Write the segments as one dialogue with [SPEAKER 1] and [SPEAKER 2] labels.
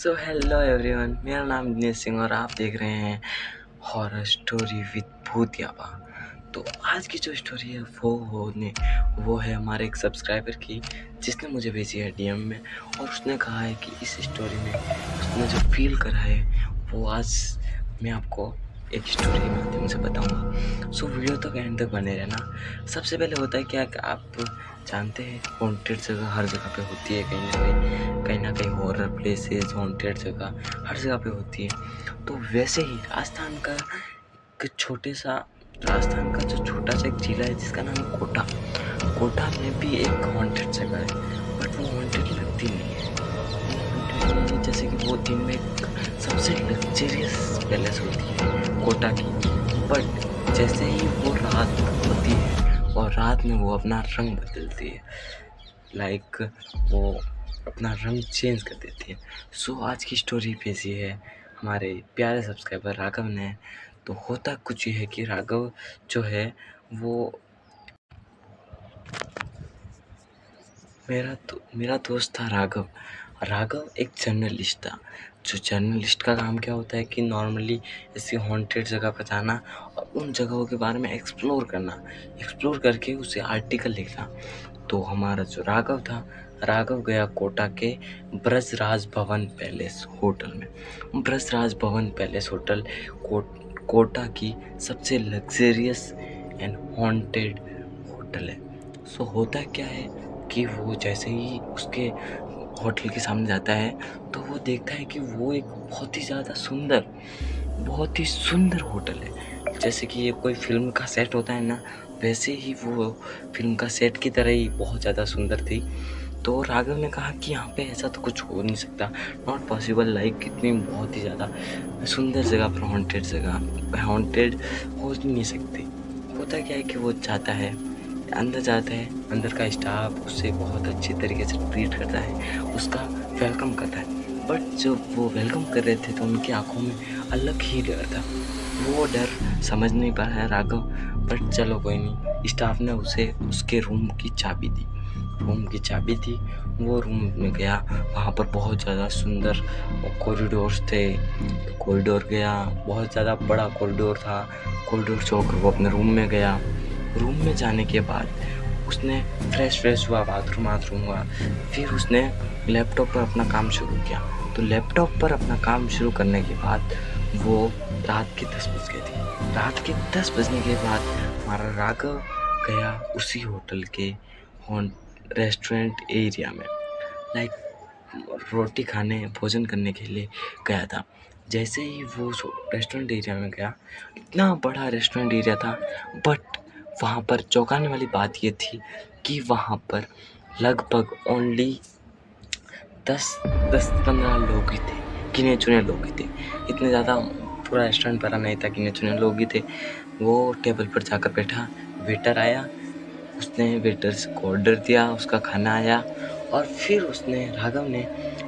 [SPEAKER 1] So hello everyone, मेरा नाम दिनेश सिंह और आप देख रहे हैं हॉरर स्टोरी विद भूत याबा। तो आज की जो स्टोरी है वो है हमारे एक सब्सक्राइबर की, जिसने मुझे भेजी है डीएम में। और उसने कहा है कि इस स्टोरी में उसने जो फील करा है वो आज मैं आपको एक स्टोरी के माध्यम से बताऊंगा। सो वीडियो तक एंड तक बने रहना। सबसे पहले होता है क्या कि आप जानते हैं हॉन्टेड जगह हर जगह पे होती है, कहीं ना कहीं हॉरर प्लेसेस हॉन्टेड जगह हर जगह पे होती है। तो वैसे ही राजस्थान का राजस्थान का जो छोटा सा एक जिला है जिसका नाम है कोटा। कोटा में भी एक हॉन्टेड जगह है, बट वो हॉन्टेड लगती नहीं है। वो हॉन्टेड नहीं है, जैसे कि वो दिन में एक सबसे लग्जरियस पैलेस होती है कोटा की, बट जैसे ही वो रात होती है और रात में वो अपना रंग बदलती है, लाइक वो अपना रंग चेंज कर देती है। सो आज की स्टोरी भेजी है हमारे प्यारे सब्सक्राइबर राघव ने। तो होता कुछ ये है कि राघव जो है वो मेरा दोस्त था राघव। राघव एक जर्नलिस्ट था। जो जर्नलिस्ट का काम क्या होता है कि नॉर्मली ऐसी हॉन्टेड जगह पर जाना और उन जगहों के बारे में एक्सप्लोर करके उसे आर्टिकल लिखना। तो हमारा जो राघव था, राघव गया कोटा के ब्रजराज भवन पैलेस होटल में। ब्रजराज भवन पैलेस होटल कोटा की सबसे लग्जरियस एंड हॉन्टेड होटल है। सो होता क्या है कि वो जैसे ही उसके होटल के सामने जाता है तो वो देखता है कि वो एक बहुत ही सुंदर होटल है। जैसे कि ये कोई फिल्म का सेट होता है ना, वैसे ही वो फिल्म का सेट की तरह ही बहुत ज़्यादा सुंदर थी। तो राघव ने कहा कि यहाँ पे ऐसा तो कुछ हो नहीं सकता, नॉट पॉसिबल, लाइक कितनी बहुत ही ज़्यादा सुंदर जगह पर हॉन्टेड हो नहीं सकती। होता क्या है कि वो अंदर जाता है, अंदर का स्टाफ उससे बहुत अच्छे तरीके से ट्रीट करता है, उसका वेलकम करता है। बट जब वो वेलकम कर रहे थे तो उनकी आंखों में अलग ही डर था। वो डर समझ नहीं पाया राघव, बट चलो कोई नहीं। स्टाफ ने उसे उसके रूम की चाबी दी। वो रूम में गया, वहाँ पर बहुत ज़्यादा सुंदर कॉरिडोर्स थे। कॉरिडोर गया, बहुत ज़्यादा बड़ा कॉरिडोर था। कॉरिडोर से होकर वो अपने रूम में गया। रूम में जाने के बाद उसने फ्रेश हुआ, बाथरूम हुआ। फिर उसने लैपटॉप पर अपना काम शुरू किया। तो लैपटॉप पर अपना काम शुरू करने के बाद वो रात के 10 बज गए थे। रात के 10 बजने के बाद हमारा राघव गया उसी होटल के रेस्टोरेंट एरिया में, लाइक भोजन करने के लिए गया था। जैसे ही वो रेस्टोरेंट एरिया में गया, इतना बड़ा रेस्टोरेंट एरिया था, बट वहाँ पर चौंकाने वाली बात ये थी कि वहाँ पर लगभग ओनली 10-15 लोग ही थे, गिने चुने लोग ही थे। इतने ज़्यादा पूरा रेस्टोरेंट भरा नहीं था, गिने चुने लोग ही थे। वो टेबल पर जाकर बैठा, वेटर आया, उसने वेटर को ऑर्डर दिया, उसका खाना आया और फिर राघव ने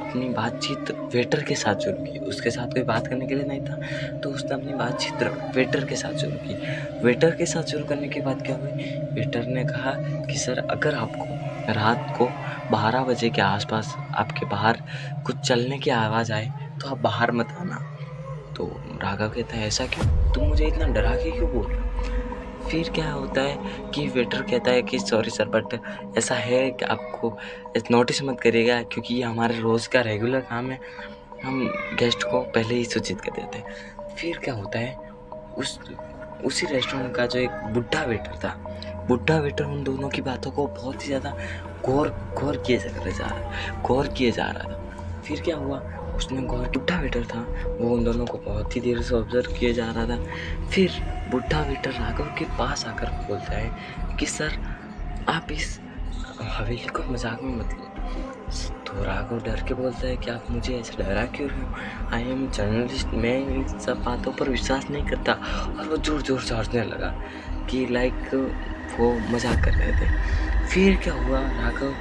[SPEAKER 1] अपनी बातचीत वेटर के साथ शुरू की। उसके साथ कोई बात करने के लिए नहीं था, तो उसने अपनी बातचीत वेटर के साथ शुरू की। वेटर के साथ शुरू करने के बाद क्या हुआ, वेटर ने कहा कि सर, अगर आपको रात को 12 बजे के आसपास आपके बाहर कुछ चलने की आवाज़ आए तो आप बाहर मत आना। तो राघव कहता है, ऐसा क्यों? तुम मुझे इतना डरा के क्यों बोल रहे हो? फिर क्या होता है कि वेटर कहता है कि सॉरी सर, बट ऐसा है कि आपको नोटिस मत करिएगा, क्योंकि ये हमारे रोज़ का रेगुलर काम है, हम गेस्ट को पहले ही सूचित कर देते हैं। फिर क्या होता है, उसी रेस्टोरेंट का जो एक बुढ़ा वेटर उन दोनों की बातों को बहुत ही ज़्यादा गौर किए जा रहा था। फिर क्या हुआ, बुढ़ा वेटर था, वो उन दोनों को बहुत ही देर से ऑब्जर्व किए जा रहा था। फिर बुढ़ा वेटर राघव के पास आकर बोलता है कि सर, आप इस हवेली को मजाक में मत लो। तो राघव डर के बोलता है कि आप मुझे ऐसे डरा क्यों रहे हो? आई एम जर्नलिस्ट, मैं इन सब बातों पर विश्वास नहीं करता। और वो जोर से हंसने लगा कि लाइक वो मजाक कर रहे थे। फिर क्या हुआ, राघव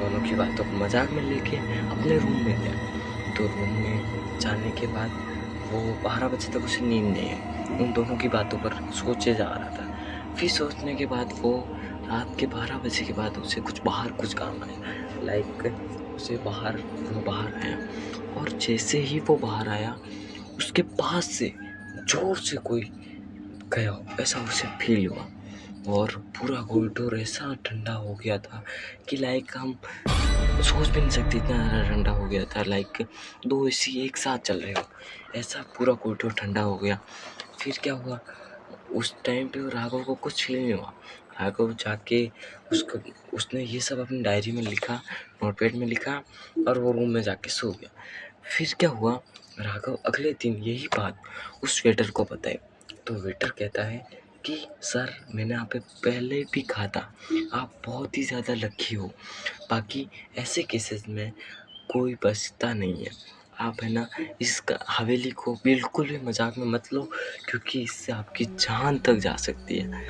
[SPEAKER 1] दोनों की बातों को मजाक में लेके अपने रूम में गया। तो रूम में जाने के बाद वो 12 बजे तक उसे नींद नहीं आई। उन दोनों की बातों पर सोचे जा रहा था। फिर सोचने के बाद वो रात के 12 बजे के बाद उसे कुछ काम आया, लाइक वो बाहर आया और जैसे ही वो बाहर आया, उसके पास से ज़ोर से कोई गया हो, ऐसा उसे फ़ील हुआ। और पूरा कॉरिडोर ऐसा ठंडा हो गया था कि लाइक हम सोच भी नहीं सकते, इतना ज़्यादा ठंडा हो गया था। लाइक 2 एसी एक साथ चल रहे हो, ऐसा पूरा कॉरिडोर ठंडा हो गया। फिर क्या हुआ, उस टाइम पे राघव को कुछ फ़ील नहीं हुआ। राघव जाके उसको उसने ये सब अपनी डायरी में लिखा, नोटपैड में लिखा, और वो रूम में जाके सो गया। फिर क्या हुआ, राघव अगले दिन यही बात उस वेटर को बताई। तो वेटर कहता है कि सर, मैंने आप पे पहले भी कहा था, आप बहुत ही ज़्यादा लकी हो, बाकी ऐसे केसेस में कोई बचता नहीं है। आप है ना, इस हवेली को बिल्कुल भी मजाक में मत लो, क्योंकि इससे आपकी जान तक जा सकती है।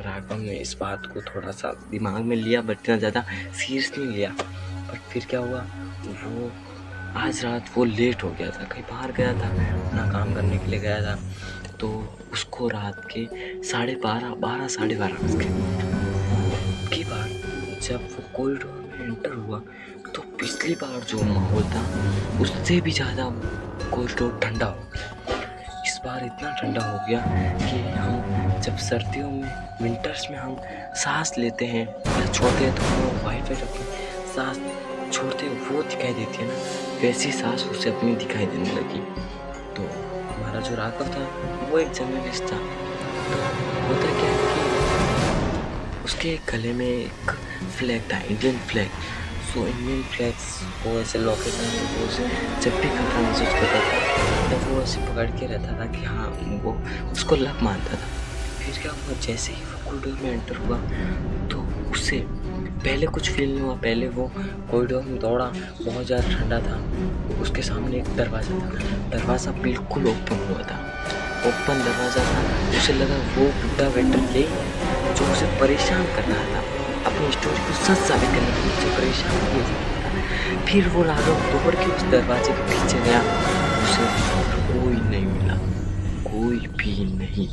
[SPEAKER 1] राघव ने इस बात को थोड़ा सा दिमाग में लिया, बट इतना ज़्यादा सीरियस नहीं लिया। बट फिर क्या हुआ, वो आज रात वो लेट हो गया था, कहीं बाहर गया था, अपना काम करने के लिए गया था। तो उसको रात के 12:30 साढ़े 12 बज गए। की बार जब वो कॉरिडोर में एंटर हुआ, तो पिछली बार जो माहौल था उससे भी ज़्यादा कॉरिडोर ठंडा हो गया। इस बार इतना ठंडा हो गया कि हम जब सर्दियों में, विंटर्स में हम सांस लेते हैं या छोड़ते हैं, तो वो वाइट वाइट अपनी सांस छोड़ते हैं, वो दिखाई देती है ना, वैसी सांस उसे अपनी दिखाई देने लगी। तो हमारा जो राघव था वो एक जर्नलिस्ट था। तो होता क्या है कि उसके गले में एक फ्लैग था, Indian flag. So Indian flags वो ऐसे लॉकेट में वो जब भी खतरा महसूस करता था, तब वो ऐसे पकड़ के रहता था कि हाँ, वो उसको लक मानता था। फिर क्या हुआ, जैसे ही वो कॉरिडोर में एंटर हुआ, तो उसे पहले कुछ फील नहीं हुआ। पहले वो कॉरिडोर में दौड़ा, बहुत ज़्यादा ठंडा था। उसके सामने एक दरवाज़ा था, दरवाज़ा बिल्कुल ओपन हुआ था, ओपन दरवाज़ा था। उसे लगा वो बुड्ढा वेटर यही है जो उसे परेशान कर रहा था, अपनी स्टोरी को सच साबित करने के लिए उसे परेशान किया जा रहा था। फिर वो राघव दौड़ के उस दरवाजे के पीछे गया, उसे कोई नहीं मिला, कोई भी नहीं।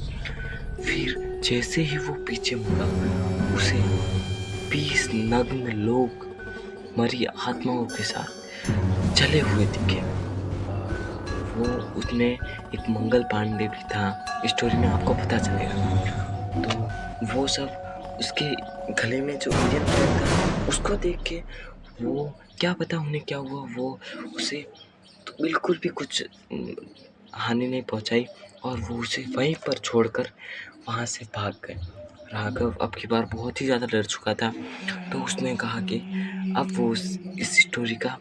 [SPEAKER 1] फिर जैसे ही वो पीछे मुड़ा, उसे 20 नग्न लोग मरी आत्माओं के साथ जले हुए दिखे। वो उसमें एक मंगल पांडे भी था, स्टोरी में आपको पता चलेगा। तो वो सब उसके गले में जो इंडियन फ्लैग था, उसको देख के वो, क्या पता उन्हें क्या हुआ, वो उसे तो बिल्कुल भी कुछ हानि नहीं पहुंचाई, और वो उसे वहीं पर छोड़कर वहाँ से भाग गए। राघव अब की बार बहुत ही ज़्यादा डर चुका था। तो उसने कहा कि अब वो इस स्टोरी का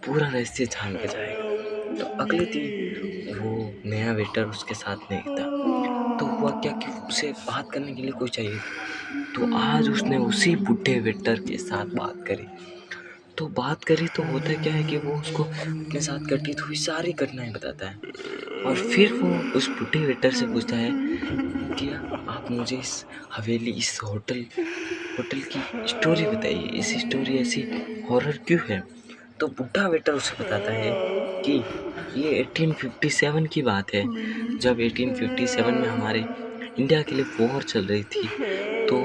[SPEAKER 1] पूरा रहस्य जान के जाएगा। तो अगले दिन वो नया वेटर उसके साथ नहीं था। तो हुआ क्या कि उसे बात करने के लिए कोई चाहिए था। तो आज उसने उसी बुढ़े वेटर के साथ बात करी। तो बात करी तो होता क्या है कि वो उसको अपने साथ घटित हुई सारी घटनाएं बताता है। और फिर वो उस बुढ़े वेटर से पूछता है कि आप मुझे इस हवेली, इस होटल की स्टोरी बताइए, इस स्टोरी ऐसी हॉरर क्यों है। तो बुढ़ा वेटर उसे बताता है कि ये 1857 की बात है, जब 1857 में हमारे इंडिया के लिए वॉर चल रही थी। तो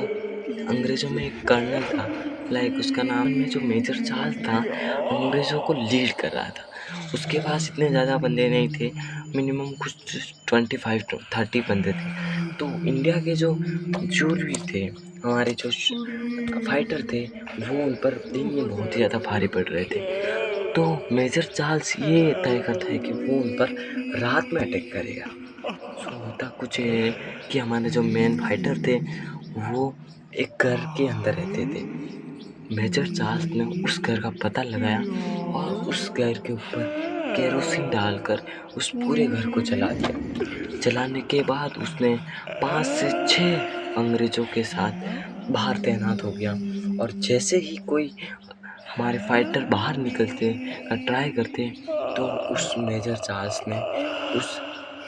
[SPEAKER 1] अंग्रेज़ों में एक कर्नल था, लाइक उसका नाम में जो मेजर चार्ल्स था, अंग्रेज़ों को लीड कर रहा था। उसके पास इतने ज़्यादा बंदे नहीं थे, मिनिमम कुछ 25 टू 30 बंदे थे। तो इंडिया के जो शूरवीर थे, हमारे जो फाइटर थे, वो उन पर दिन में बहुत ही ज़्यादा भारी पड़ रहे थे। तो मेजर चार्ल्स ये तय करता है कि वो उन पर रात में अटैक करेगा। सो होता कुछ ये है कि हमारे जो मेन फाइटर थे, वो एक घर के अंदर रहते थे। मेजर चार्ल्स ने उस घर का पता लगाया और उस घर के ऊपर केरोसिन डालकर उस पूरे घर को जला दिया। जलाने के बाद उसने 5 से 6 अंग्रेज़ों के साथ बाहर तैनात हो गया। और जैसे ही कोई हमारे फाइटर बाहर निकलते का ट्राई करते, तो उस मेजर चार्ल्स ने उस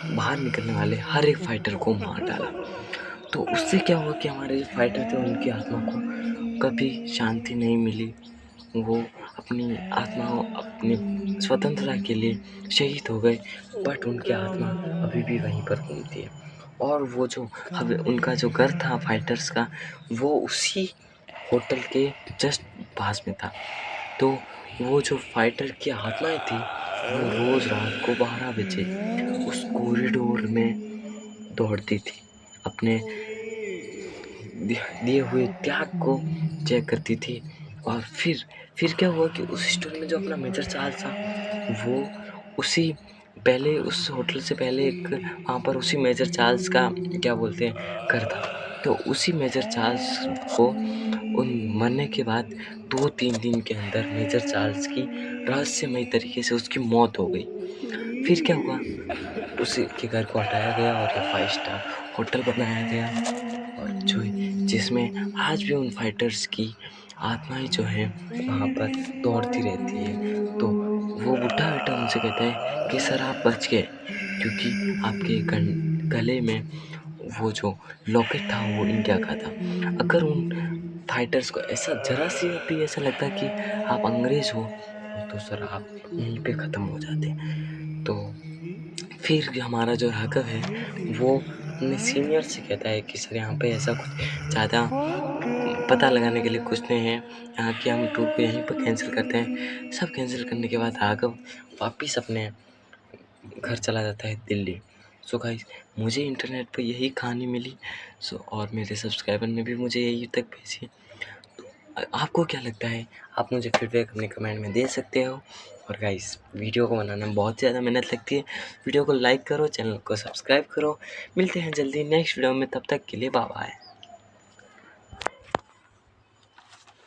[SPEAKER 1] बाहर निकलने वाले हर एक फाइटर को मार डाला। तो उससे क्या हुआ कि हमारे जो फाइटर थे, उनकी आत्मा को कभी शांति नहीं मिली। वो अपनी आत्मा अपनी स्वतंत्रता के लिए शहीद हो गए, बट उनकी आत्मा अभी भी वहीं पर घूमती है। और वो जो उनका जो घर था फाइटर्स का, वो उसी होटल के जस्ट पास में था। तो वो जो फाइटर की आत्माएं थी, वो रोज़ रात को 12 बजे उस कॉरिडोर में दौड़ती थी, अपने दिए हुए त्याग को चेक करती थी। और फिर क्या हुआ कि उस स्टोरी में जो अपना मेजर चार्ल्स था, वो उसी पहले उस होटल से पहले एक वहाँ पर उसी मेजर चार्ल्स का क्या बोलते हैं घर था। तो उसी मेजर चार्ल्स को उन मरने के बाद 2-3 दिन के अंदर मेजर चार्ल्स की रहस्यमयी तरीके से उसकी मौत हो गई। फिर क्या हुआ, उसी के घर को हटाया गया और ये 5 स्टार होटल बनाया गया, और जो जिसमें आज भी उन फाइटर्स की आत्माएं जो हैं वहाँ पर दौड़ती रहती है। तो वो बुढ़ा बेटा उनसे कहता है कि सर आप बच गए, क्योंकि आपके गले में वो जो लॉकेट था वो इंडिया का था। अगर उन फाइटर्स को ऐसा ज़रा सी भी ऐसा लगता कि आप अंग्रेज़ हो, तो सर आप यहीं पे ख़त्म हो जाते। तो फिर हमारा जो राघव है वो अपने सीनियर से कहता है कि सर यहाँ पे ऐसा कुछ ज़्यादा पता लगाने के लिए कुछ नहीं है, यहाँ की हम टूर को यहीं पर कैंसिल करते हैं। सब कैंसिल करने के बाद राघव वापस अपने घर चला जाता है दिल्ली। सो गाइस, मुझे इंटरनेट पे यही कहानी मिली। सो और मेरे सब्सक्राइबर ने भी मुझे यही तक भेजी। तो आपको क्या लगता है, आप मुझे फीडबैक अपने कमेंट में दे सकते हो। और गाइस, वीडियो को बनाने में बहुत ज़्यादा मेहनत लगती है। वीडियो को लाइक करो, चैनल को सब्सक्राइब करो। मिलते हैं जल्दी नेक्स्ट वीडियो में, तब तक के लिए बाय बाय।